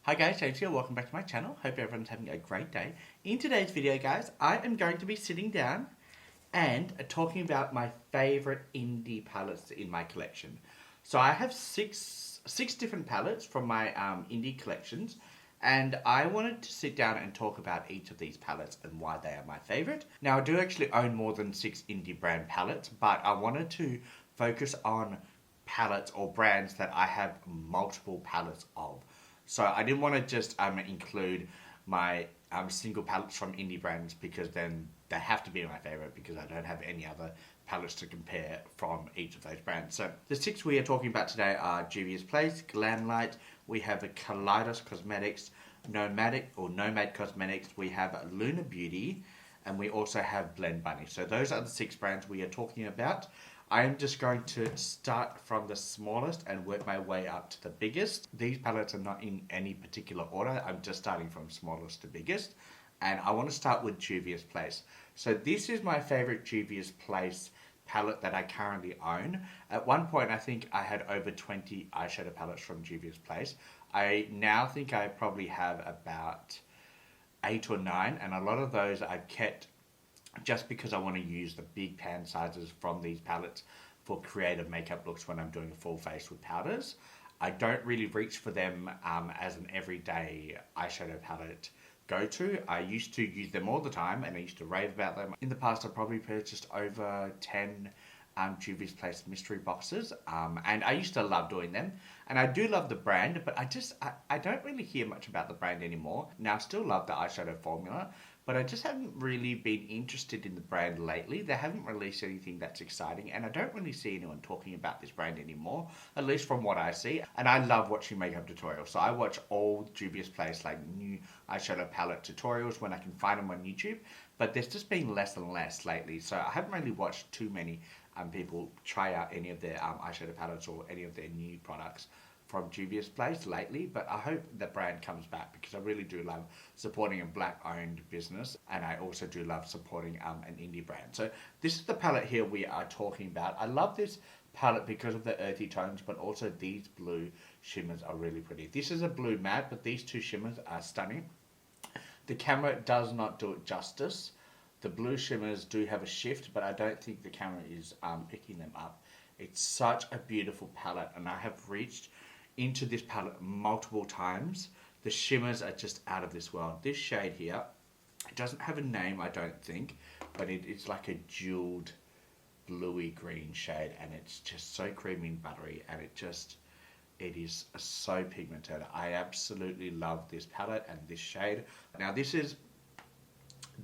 Hi guys, James here, welcome back to my channel. Hope everyone's having a great day. In today's video guys, I am going to be sitting down and talking about my favourite indie palettes in my collection. So I have six different palettes from my indie collections, and I wanted to sit down and talk about each of these palettes and why they are my favourite. Now I do actually own more than 6 indie brand palettes, but I wanted to focus on palettes or brands that I have multiple palettes of. So I didn't want to just include my single palettes from indie brands, because then they have to be my favourite because I don't have any other palettes to compare from each of those brands. So the 6 we are talking about today are Juvia's Place, Glamlight, we have a Kaleidos Cosmetics, Nomad Cosmetics, we have Luna Beauty, and we also have Blend Bunny. So those are the 6 brands we are talking about. I am just going to start from the smallest and work my way up to the biggest. These palettes are not in any particular order. I'm just starting from smallest to biggest. And I want to start with Juvia's Place. So this is my favorite Juvia's Place palette that I currently own. At one point, I think I had over 20 eyeshadow palettes from Juvia's Place. I now think I probably have about 8 or 9, and a lot of those I've kept just because I want to use the big pan sizes from these palettes for creative makeup looks when I'm doing a full face with powders. I don't really reach for them as an everyday eyeshadow palette go-to. I used to use them all the time and I used to rave about them. In the past, I've probably purchased over 10 Juvia's Place mystery boxes, and I used to love doing them, and I do love the brand, but I don't really hear much about the brand anymore. Now I still love the eyeshadow formula, but I just haven't really been interested in the brand lately. They haven't released anything that's exciting, and I don't really see anyone talking about this brand anymore, at least from what I see. And I love watching makeup tutorials, so I watch all Juvia's Place like new eyeshadow palette tutorials when I can find them on YouTube, but there's just been less and less lately, so I haven't really watched too many people try out any of their eyeshadow palettes or any of their new products from Juvia's Place lately. But I hope the brand comes back, because I really do love supporting a black owned business, and I also do love supporting an indie brand. So this is the palette here we are talking about. I love this palette because of the earthy tones, but also these blue shimmers are really pretty. This is a blue matte, but these 2 shimmers are stunning. The camera does not do it justice. The blue shimmers do have a shift, but I don't think the camera is picking them up. It's such a beautiful palette, and I have reached into this palette multiple times. The shimmers are just out of this world. This shade here, it doesn't have a name, I don't think, but it's like a jeweled bluey green shade, and it's just so creamy and buttery, and it is so pigmented. I absolutely love this palette and this shade. Now this is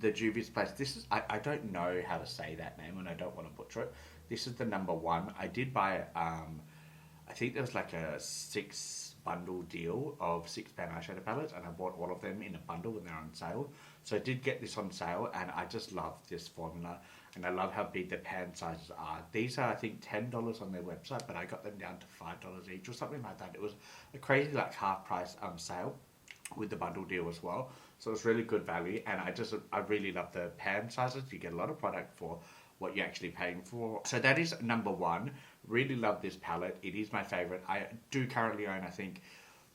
the Juvia's Place. This is, I don't know how to say that name, and I don't want to butcher it. This is the number 1. I did buy, I think there was like a 6 bundle deal of 6 pan eyeshadow palettes, and I bought all of them in a bundle when they're on sale. So I did get this on sale, and I just love this formula, and I love how big the pan sizes are. These are, I think, $10 on their website, but I got them down to $5 each or something like that. It was a crazy like half price sale with the bundle deal as well. So it's really good value, and I really love the pan sizes. You get a lot of product for what you're actually paying for. So that is number 1. Really love this palette. It is my favorite. I do currently own, I think,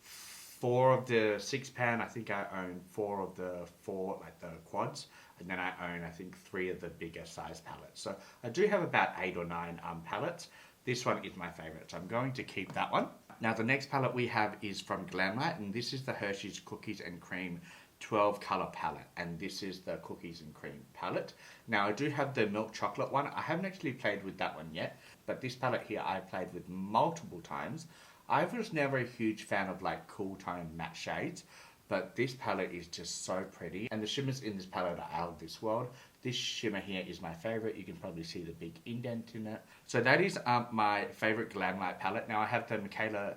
4 of the 6 pan. I think I own 4 of the 4, like the quads, and then I own, I think, 3 of the bigger size palettes. So I do have about 8 or 9 palettes. This one is my favorite, so I'm going to keep that one. Now the next palette we have is from Glamlight, and this is the Hershey's Cookies and Cream 12 color palette, and this is the Cookies and Cream palette. Now I do have the milk chocolate one. I haven't actually played with that one yet, but this palette here I played with multiple times. I was never a huge fan of like cool tone matte shades, but this palette is just so pretty, and the shimmers in this palette are out of this world. This shimmer here is my favorite. You can probably see the big indent in it. So that is my favorite Glamlight palette. Now I have the Michaela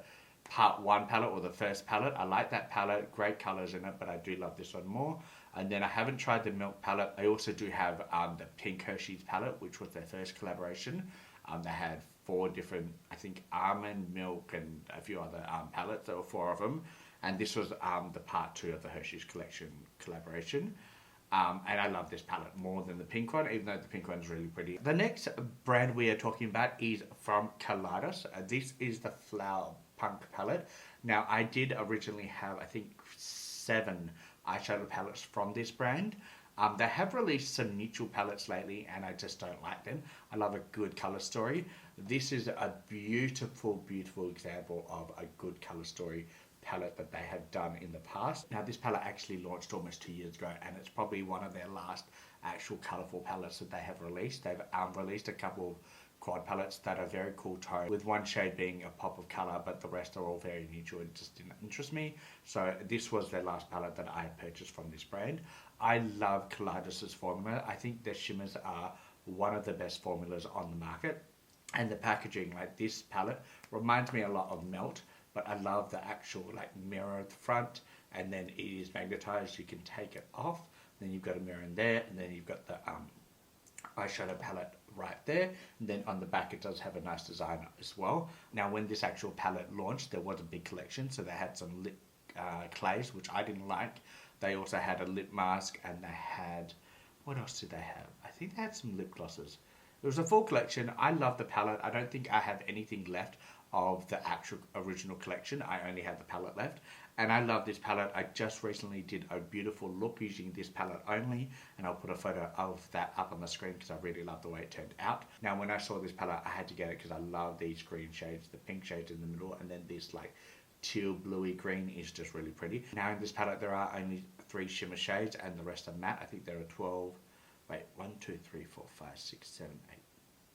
Part 1 palette, or the first palette. I like that palette, great colours in it, but I do love this one more. And then I haven't tried the milk palette. I also do have the pink Hershey's palette, which was their first collaboration. They had 4 different, I think, almond milk and a few other palettes. There were 4 of them, and this was the part 2 of the Hershey's collection collaboration. And I love this palette more than the pink one, even though the pink one's really pretty. The next brand we are talking about is from Kaleidos. This is the Flower Punk palette. Now, I did originally have, I think, 7 eyeshadow palettes from this brand. They have released some neutral palettes lately, and I just don't like them. I love a good color story. This is a beautiful, beautiful example of a good color story palette that they have done in the past. Now, this palette actually launched almost 2 years ago, and it's probably one of their last actual colorful palettes that they have released. They've released a couple of quad palettes that are very cool tone, with one shade being a pop of color, but the rest are all very neutral. It just didn't interest me. So this was their last palette that I purchased from this brand. I love Kaleidos' formula. I think their shimmers are one of the best formulas on the market. And the packaging, like this palette, reminds me a lot of Melt, but I love the actual like mirror at the front, and then it is magnetized. You can take it off. Then you've got a mirror in there, and then you've got the eyeshadow palette right there, and then on the back it does have a nice design as well. Now, when this actual palette launched, there was a big collection, so they had some lip clays, which I didn't like. They also had a lip mask, and they had, what else did they have? I think they had some lip glosses. It was a full collection. I love the palette. I don't think I have anything left of the actual original collection. I only have the palette left, and I love this palette. I just recently did a beautiful look using this palette only, and I'll put a photo of that up on the screen because I really love the way it turned out. Now, when I saw this palette, I had to get it because I love these green shades, the pink shades in the middle, and then this like teal bluey green is just really pretty. Now, in this palette there are only 3 shimmer shades, and the rest are matte. I think there are 12. Wait, 1, 2, 3, 4, 5, 6, 7, 8.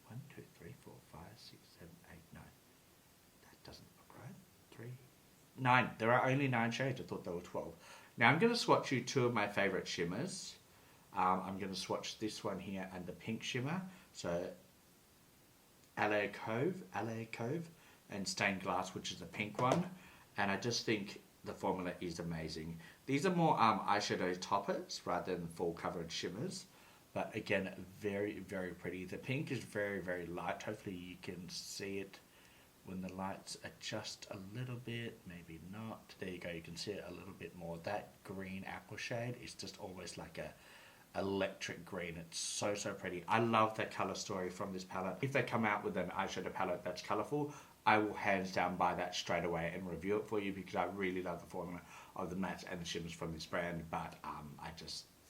1, 2, 3, 4, 5, 6, 7, 8, 9. That doesn't look right. 3, 9. There are only 9 shades. I thought there were 12. Now I'm going to swatch you 2 of my favorite shimmers. I'm going to swatch this one here and the pink shimmer. So LA Cove, and Stained Glass, which is the pink one. And I just think the formula is amazing. These are more eyeshadow toppers rather than full coverage shimmers. But again, very, very pretty. The pink is very, very light. Hopefully you can see it when the lights adjust a little bit. Maybe not. There you go. You can see it a little bit more. That green aqua shade is just almost like a electric green. It's so, so pretty. I love the color story from this palette. If they come out with an eyeshadow palette that's colorful, I will hands down buy that straight away and review it for you, because I really love the formula of the mattes and the shimmers from this brand. But I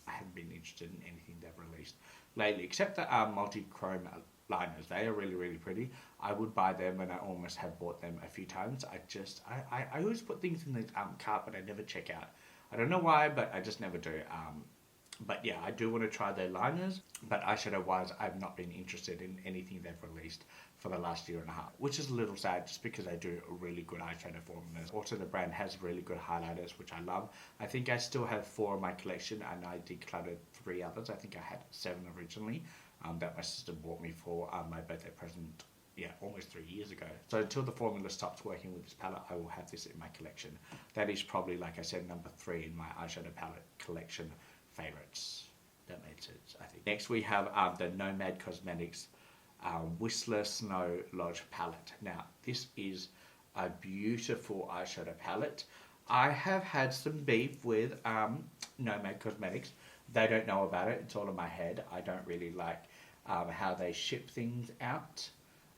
haven't been interested in anything they've released lately, except the multi-chrome liners. They are really, really pretty. I would buy them, and I almost have bought them a few times. I always put things in the cart, but I never check out. I don't know why, but I just never do. But yeah, I do want to try their liners, but eyeshadow wise, I've not been interested in anything they've released for the last 1.5 years, which is a little sad, just because they do a really good eyeshadow formulas. Also, the brand has really good highlighters, which I love. I think I still have 4 in my collection, and I decluttered 3 others. I think I had 7 originally that my sister bought me for my birthday present, almost 3 years ago. So until the formula stops working with this palette, I will have this in my collection. That is probably, like I said, number 3 in my eyeshadow palette collection favorites. That made sense, I think. Next we have the Nomad Cosmetics Whistler Snow Lodge palette. Now, this is a beautiful eyeshadow palette. I have had some beef with Nomad Cosmetics. They don't know about it. It's all in my head. I don't really like how they ship things out.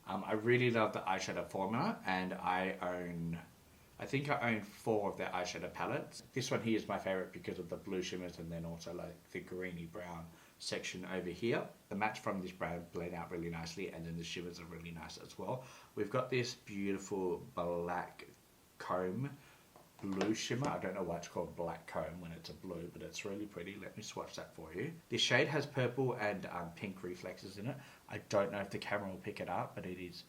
I really love the eyeshadow formula, and I think I own 4 of their eyeshadow palettes. This one here is my favorite because of the blue shimmers, and then also like the greeny brown section over here. The mattes from this brand blend out really nicely, and then the shimmers are really nice as well. We've got this beautiful black comb blue shimmer. I don't know why it's called black comb when it's a blue, but it's really pretty. Let me swatch that for you. This shade has purple and pink reflexes in it. I don't know if the camera will pick it up, but it is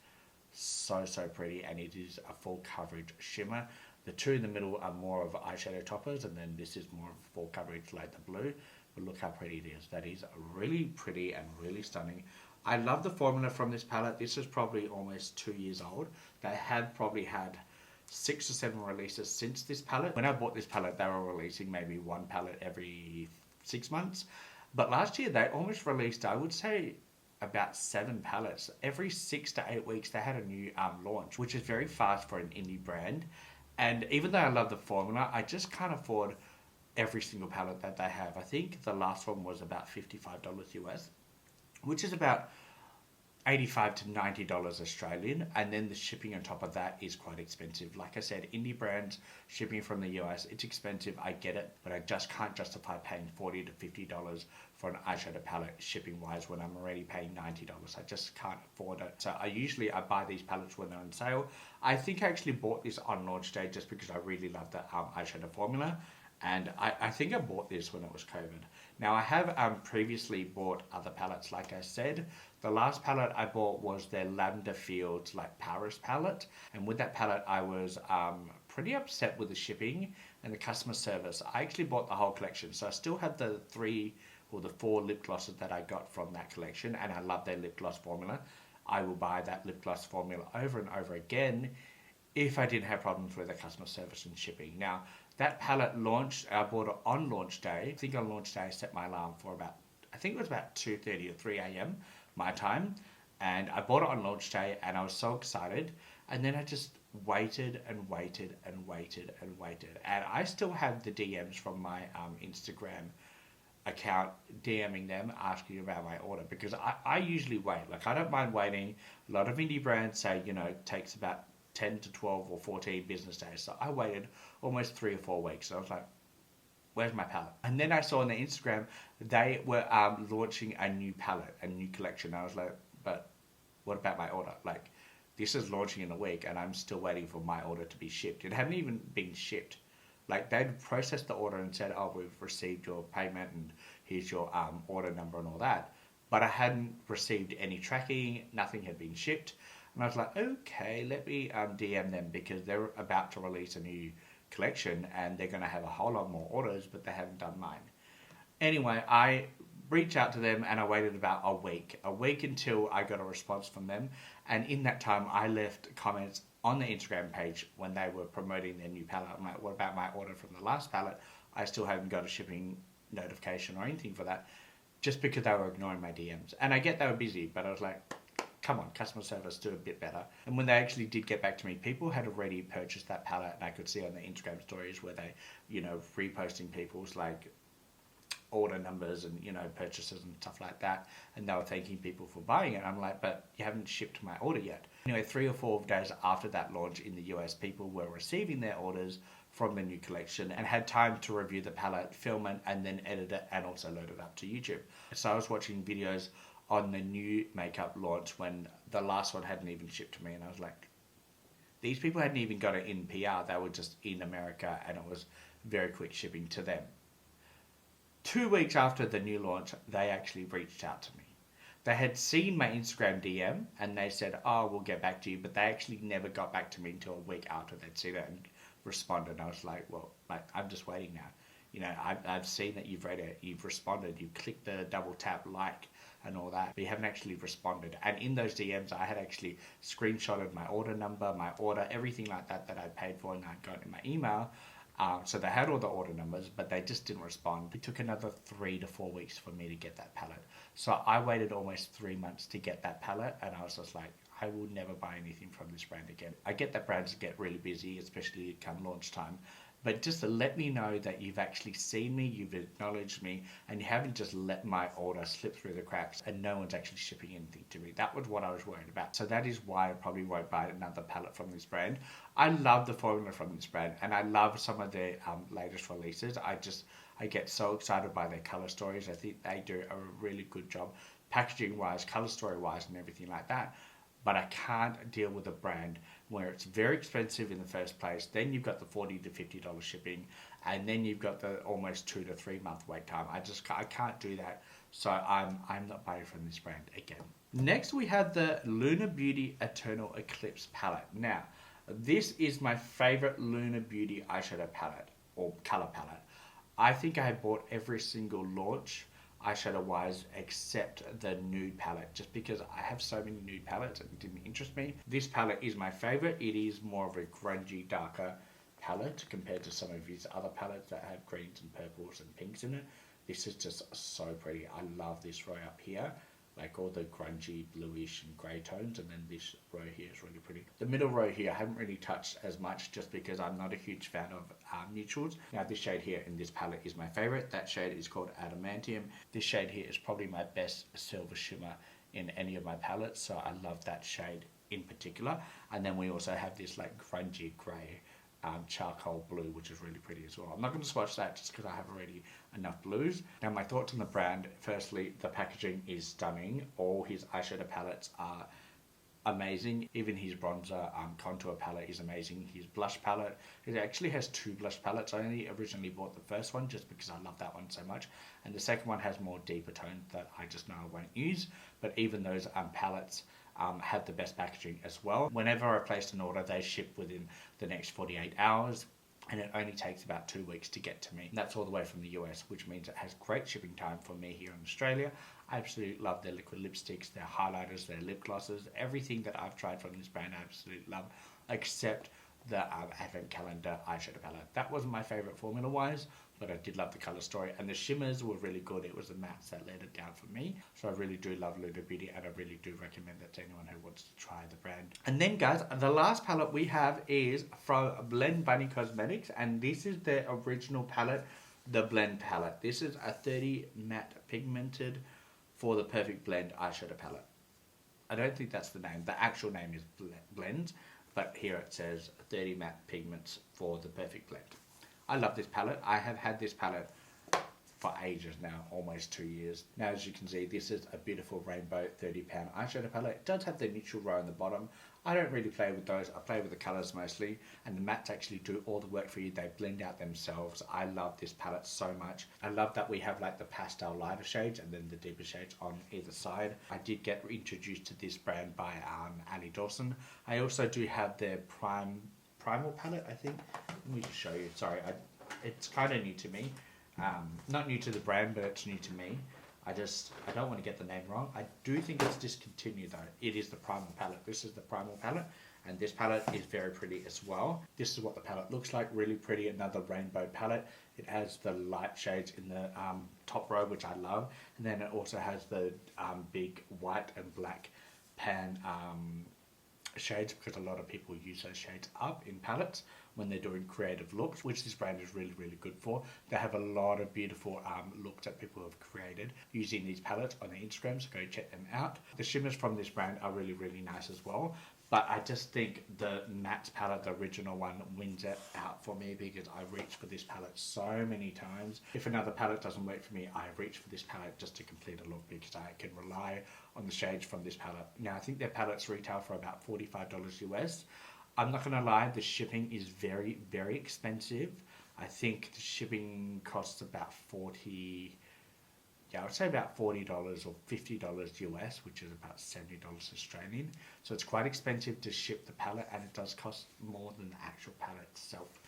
so, so pretty, and it is a full coverage shimmer. The 2 in the middle are more of eyeshadow toppers, and then this is more of full coverage like the blue. But look how pretty it is. That is really pretty and really stunning. I love the formula from this palette. This is probably almost 2 years old. They have probably had 6 or 7 releases since this palette. When I bought this palette, they were releasing maybe 1 palette every 6 months. But last year, they almost released, I would say, about 7 palettes. Every 6 to 8 weeks, they had a new launch, which is very fast for an indie brand. And even though I love the formula, I just can't afford every single palette that they have. I think the last one was about $55 US, which is about $85 to $90 Australian, and then the shipping on top of that is quite expensive. Like I said, indie brands shipping from the US, it's expensive, I get it, but I just can't justify paying $40 to $50 for an eyeshadow palette shipping wise when I'm already paying $90. I just can't afford it. So I buy these palettes when they're on sale. I think I actually bought this on launch day just because I really love the eyeshadow formula. And I think I bought this when it was COVID. Now I have previously bought other palettes, like I said. The last palette I bought was their Lavender Fields like Paris palette. And with that palette I was pretty upset with the shipping and the customer service. I actually bought the whole collection. So I still have the 3 or the 4 lip glosses that I got from that collection. And I love their lip gloss formula. I will buy that lip gloss formula over and over again if I didn't have problems with the customer service and shipping. Now, that palette launched, I bought it on launch day. I think on launch day I set my alarm for about, I think it was about 2:30 or 3 a.m. my time. And I bought it on launch day and I was so excited. And then I just waited and waited and waited and waited. And I still have the DMs from my Instagram account DMing them asking about my order, because I usually wait. Like, I don't mind waiting. A lot of indie brands say, you know, it takes about 10 to 12 or 14 business days. So I waited almost 3 or 4 weeks. So I was like, where's my palette? And then I saw on their Instagram, they were launching a new palette, a new collection. I was like, but what about my order? Like, this is launching in a week and I'm still waiting for my order to be shipped. It hadn't even been shipped. Like, they'd processed the order and said, oh, we've received your payment and here's your order number and all that. But I hadn't received any tracking, nothing had been shipped. And I was like, okay, let me DM them, because they're about to release a new collection and they're going to have a whole lot more orders, but they haven't done mine. Anyway, I reached out to them and I waited about a week until I got a response from them. And in that time, I left comments on the Instagram page when they were promoting their new palette. I'm like, what about my order from the last palette? I still haven't got a shipping notification or anything for that, just because they were ignoring my DMs. And I get they were busy, but I was like, come on, customer service, do a bit better. And when they actually did get back to me, people had already purchased that palette, and I could see on the Instagram stories where they, you know, reposting people's like order numbers and, you know, purchases and stuff like that, and they were thanking people for buying it. I'm like, but you haven't shipped my order yet. Anyway, 3 or 4 days after that launch in the US, people were receiving their orders from the new collection and had time to review the palette, film it, and then edit it and also load it up to YouTube. So I was watching videos on the new makeup launch when the last one hadn't even shipped to me, and I was like, these people hadn't even got it in PR, they were just in America, and it was very quick shipping to them. 2 weeks after the new launch, they actually reached out to me. They had seen my Instagram DM and they said, oh, we'll get back to you, but they actually never got back to me until a week after they'd seen it and responded. I was like, well, like, I'm just waiting now. You know, I've seen that you've read it, you've responded, you've clicked the double tap like and all that, but you haven't actually responded. And in those DMs, I had actually screenshotted my order number, my order, everything like that I paid for, and I got in my email. So they had all the order numbers, but they just didn't respond. It took another 3 to 4 weeks for me to get that palette. So I waited almost 3 months to get that palette, and I was just like, I will never buy anything from this brand again. I get that brands get really busy, especially come launch time. But just to let me know that you've actually seen me, you've acknowledged me, and you haven't just let my order slip through the cracks and no one's actually shipping anything to me. That was what I was worried about. So that is why I probably won't buy another palette from this brand. I love the formula from this brand, and I love some of their latest releases. I get so excited by their color stories. I think they do a really good job packaging wise, color story wise, and everything like that. But I can't deal with a brand where it's very expensive in the first place, then you've got the $40 to $50 shipping, and then you've got the almost 2 to 3 month wait time. I can't do that, so I'm not buying from this brand again. Next we have the Lunar Beauty Eternal Eclipse palette. Now, this is my favorite Lunar Beauty eyeshadow palette, or color palette. I think I bought every single launch eyeshadow wise except the nude palette, just because I have so many nude palettes and it didn't interest me. This palette is my favorite. It is more of a grungy, darker palette compared to some of his other palettes that have greens and purples and pinks in it. This is just so pretty. I love this row up here, like all the grungy bluish and grey tones, and then this row here is really pretty. The middle row here I haven't really touched as much just because I'm not a huge fan of neutrals. Now this shade here in this palette is my favourite. That shade is called Adamantium. This shade here is probably my best silver shimmer in any of my palettes, so I love that shade in particular. And then we also have this like grungy grey charcoal blue, which is really pretty as well. I'm not going to swatch that just because I have already enough blues. Now my thoughts on the brand: firstly, the packaging is stunning. All his eyeshadow palettes are amazing. Even his bronzer contour palette is amazing. His blush palette, it actually has 2 blush palettes. I only originally bought the first one just because I love that one so much, and the second one has more deeper tones that I just know I won't use. But even those palettes have the best packaging as well. Whenever I placed an order, they ship within the next 48 hours. And it only takes about 2 weeks to get to me. And that's all the way from the US, which means it has great shipping time for me here in Australia. I absolutely love their liquid lipsticks, their highlighters, their lip glosses. Everything that I've tried from this brand I absolutely love, except the Advent Calendar eyeshadow palette. That wasn't my favourite formula-wise, but I did love the colour story. And the shimmers were really good. It was the mattes that let it down for me. So I really do love Ludo Beauty, and I really do recommend that to anyone who wants to try the brand. And then guys, the last palette we have is from Blend Bunny Cosmetics, and this is their original palette, the Blend palette. This is a 30 matte pigmented for the perfect blend eyeshadow palette. I don't think that's the name. The actual name is Blend, but here it says 30 matte pigments for the perfect blend. I love this palette. I have had this palette for ages now, almost 2 years. Now, as you can see, this is a beautiful rainbow 30-pound eyeshadow palette. It does have the neutral row on the bottom. I don't really play with those. I play with the colours mostly, and the mattes actually do all the work for you. They blend out themselves. I love this palette so much. I love that we have like the pastel lighter shades and then the deeper shades on either side. I did get introduced to this brand by Ali Dawson. I also do have their Primal palette, I think. Let me just show you. Sorry, it's kind of new to me. Not new to the brand, but it's new to me. I don't want to get the name wrong. I do think it's discontinued though. It is the Primal palette. This is the Primal palette, and this palette is very pretty as well. This is what the palette looks like. Really pretty. Another rainbow palette. It has the light shades in the top row, which I love, and then it also has the big white and black pan shades, because a lot of people use those shades up in palettes when they're doing creative looks, which this brand is really, really good for. They have a lot of beautiful looks that people have created using these palettes on their Instagram, so go check them out. The shimmers from this brand are really, really nice as well, but I just think the matte palette, the original one, wins it out for me because I reached for this palette so many times. If another palette doesn't work for me, I reach for this palette just to complete a look because I can rely on the shades from this palette. Now, I think their palettes retail for about $45 US. I'm not going to lie, the shipping is very, very expensive. I think the shipping costs about I would say about $40 or $50 US, which is about $70 Australian. So it's quite expensive to ship the palette, and it does cost more than the actual palette itself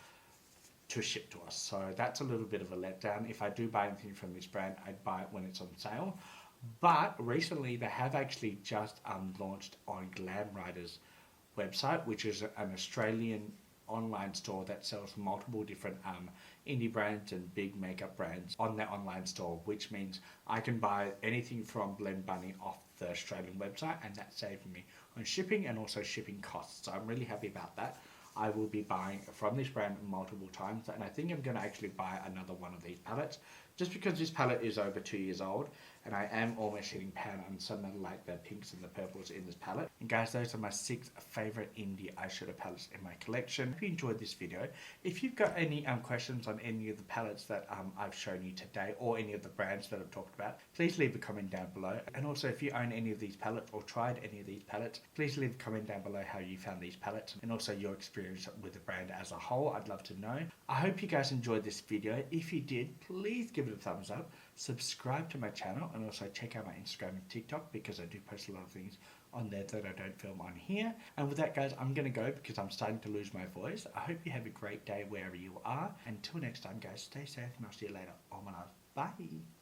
to ship to us. So that's a little bit of a letdown. If I do buy anything from this brand, I'd buy it when it's on sale. But recently they have actually just launched on Glam Writer's website, which is an Australian online store that sells multiple different indie brands and big makeup brands on their online store, which means I can buy anything from Blend Bunny off the Australian website, and that's saving me on shipping and also shipping costs. So I'm really happy about that. I will be buying from this brand multiple times, and I think I'm going to actually buy another one of these palettes just because this palette is over 2 years old, and I am almost hitting pan on some of like the pinks and the purples in this palette. And guys, those are my 6 favourite indie eyeshadow palettes in my collection. If you enjoyed this video, if you've got any questions on any of the palettes that I've shown you today, or any of the brands that I've talked about, please leave a comment down below. And also, if you own any of these palettes or tried any of these palettes, please leave a comment down below how you found these palettes and also your experience with the brand as a whole. I'd love to know. I hope you guys enjoyed this video. If you did, please give it a thumbs up, subscribe to my channel, and also check out my Instagram and TikTok because I do post a lot of things on there that I don't film on here. And with that, guys, I'm going to go because I'm starting to lose my voice. I hope you have a great day wherever you are. Until next time, guys, stay safe, and I'll see you later. Oh my love. Bye.